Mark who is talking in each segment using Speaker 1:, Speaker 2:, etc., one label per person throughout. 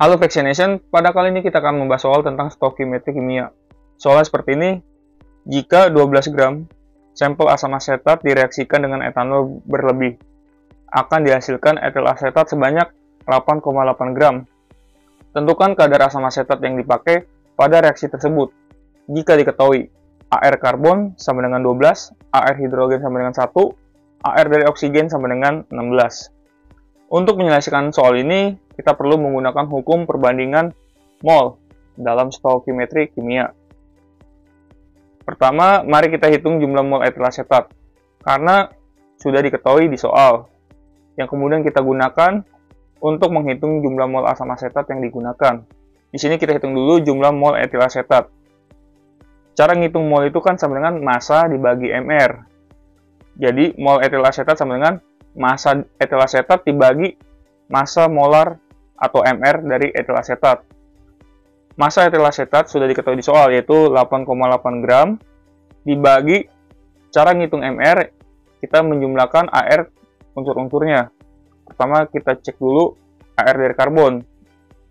Speaker 1: Halo Vaccination, pada kali ini kita akan membahas soal tentang stoichiometri kimia. Soalnya seperti ini, jika 12 gram sampel asam asetat direaksikan dengan etanol berlebih, akan dihasilkan etil asetat sebanyak 8,8 gram. Tentukan kadar asam asetat yang dipakai pada reaksi tersebut. Jika diketahui AR karbon sama dengan 12, AR hidrogen sama dengan 1, AR dari oksigen sama dengan 16. Untuk menyelesaikan soal ini, kita perlu menggunakan hukum perbandingan mol dalam stoichiometri kimia. Pertama, mari kita hitung jumlah mol etil asetat, karena sudah diketahui di soal, yang kemudian kita gunakan untuk menghitung jumlah mol asam asetat yang digunakan. Di sini kita hitung dulu jumlah mol etil asetat. Cara ngitung mol itu kan sama dengan massa dibagi mR. Jadi, mol etil asetat sama dengan massa etil asetat dibagi massa molar atau mR dari etil asetat. Massa etil asetat sudah diketahui di soal, yaitu 8,8 gram dibagi cara ngitung mR, kita menjumlahkan AR unsur-unsurnya. Pertama kita cek dulu AR dari karbon.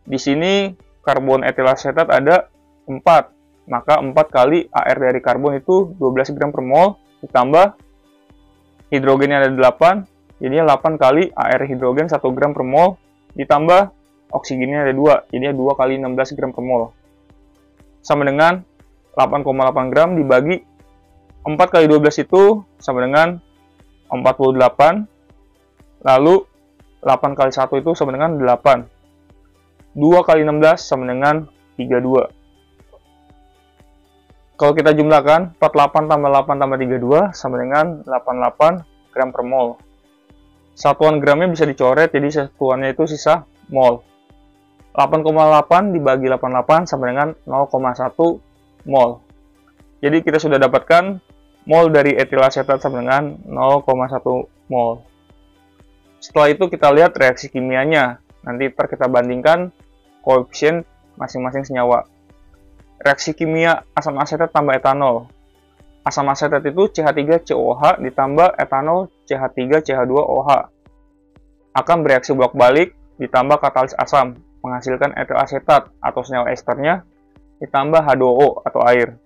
Speaker 1: Di sini karbon etil asetat ada 4, maka 4 kali AR dari karbon itu 12 gram per mol, ditambah hidrogennya ada 8, jadinya 8 kali AR hidrogen 1 gram per mol, ditambah oksigennya ada 2, jadinya 2 kali 16 gram per mol. Sama dengan 8,8 gram dibagi 4 kali 12 itu sama dengan 48, lalu 8 kali 1 itu sama dengan 8. 2 kali 16 sama dengan 32. Kalau kita jumlahkan, 48 tambah 8 tambah 32 sama dengan 88 gram per mol. Satuan gramnya bisa dicoret, jadi satuannya itu sisa mol. 8,8 dibagi 88 sama dengan 0,1 mol. Jadi kita sudah dapatkan mol dari etil asetat sama dengan 0,1 mol. Setelah itu kita lihat reaksi kimianya. Nanti kita bandingkan koefisien masing-masing senyawa. Reaksi kimia asam asetat tambah etanol. Asam asetat itu CH3COH ditambah etanol CH3CH2OH. Akan bereaksi bolak-balik ditambah katalis asam, menghasilkan etil asetat atau senyawa esternya, ditambah H2O atau air.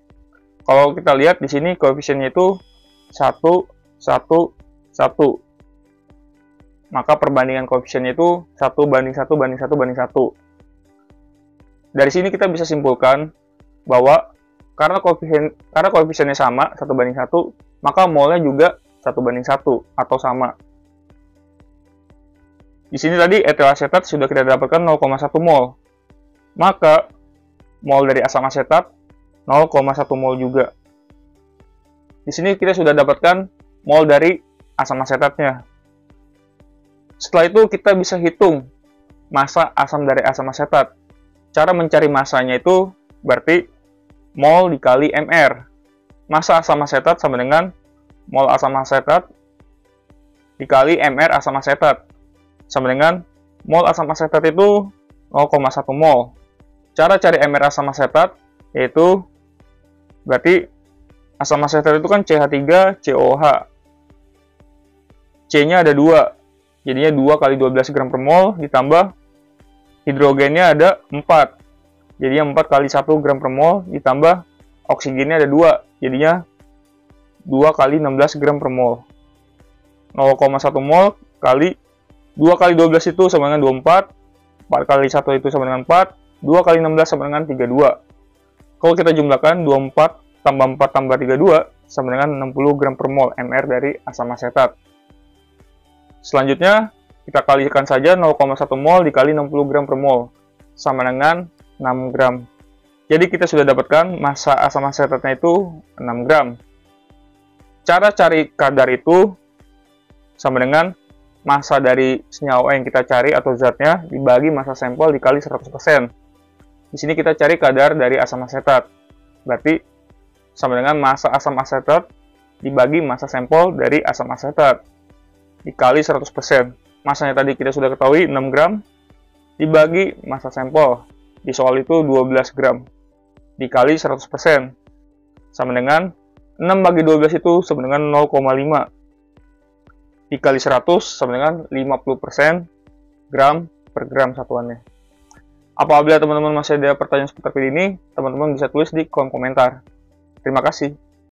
Speaker 1: Kalau kita lihat di sini koefisiennya itu 1, 1, 1. Maka perbandingan koefisiennya itu 1 banding 1 banding 1 banding 1. Dari sini kita bisa simpulkan bahwa karena koefisiennya sama, 1 banding 1, maka molnya juga 1 banding 1 atau sama. Di sini tadi etil asetat sudah kita dapatkan 0,1 mol. Maka mol dari asam asetat 0,1 mol juga. Di sini kita sudah dapatkan mol dari asam asetatnya. Setelah itu kita bisa hitung massa asam dari asam asetat. Cara mencari massanya itu berarti mol dikali mR. Massa asam asetat sama dengan mol asam asetat dikali mR asam asetat. Sama dengan mol asam asetat itu 0,1 mol. Cara cari mR asam asetat yaitu berarti asam asetat itu kan CH3COH. C-nya ada 2. Jadinya 2 kali 12 gram per mol ditambah hidrogennya ada 4. Jadinya 4 kali 1 gram per mol ditambah oksigennya ada 2. Jadinya 2 kali 16 gram per mol. 0,1 mol kali 2 kali 12 itu sama dengan 24. 4 kali 1 itu sama dengan 4. 2 kali 16 sama dengan 32. Kalau kita jumlahkan 24 tambah 4 tambah 32 sama dengan 60 gram per mol mR dari asam asetat. Selanjutnya kita kalikan saja 0,1 mol dikali 60 gram per mol sama dengan 6 gram. Jadi kita sudah dapatkan massa asam asetatnya itu 6 gram. Cara cari kadar itu sama dengan massa dari senyawa yang kita cari atau zatnya dibagi massa sampel dikali 100%. Di sini kita cari kadar dari asam asetat. Berarti sama dengan massa asam asetat dibagi massa sampel dari asam asetat dikali 100%. Masanya tadi kita sudah ketahui 6 gram dibagi massa sampel. Di soal itu 12 gram dikali 100%. Sama dengan 6 bagi 12 itu sama dengan 0,5. Dikali 100 sama dengan 50% gram per gram satuannya. Apabila teman-teman masih ada pertanyaan seputar video ini, teman-teman bisa tulis di kolom komentar. Terima kasih.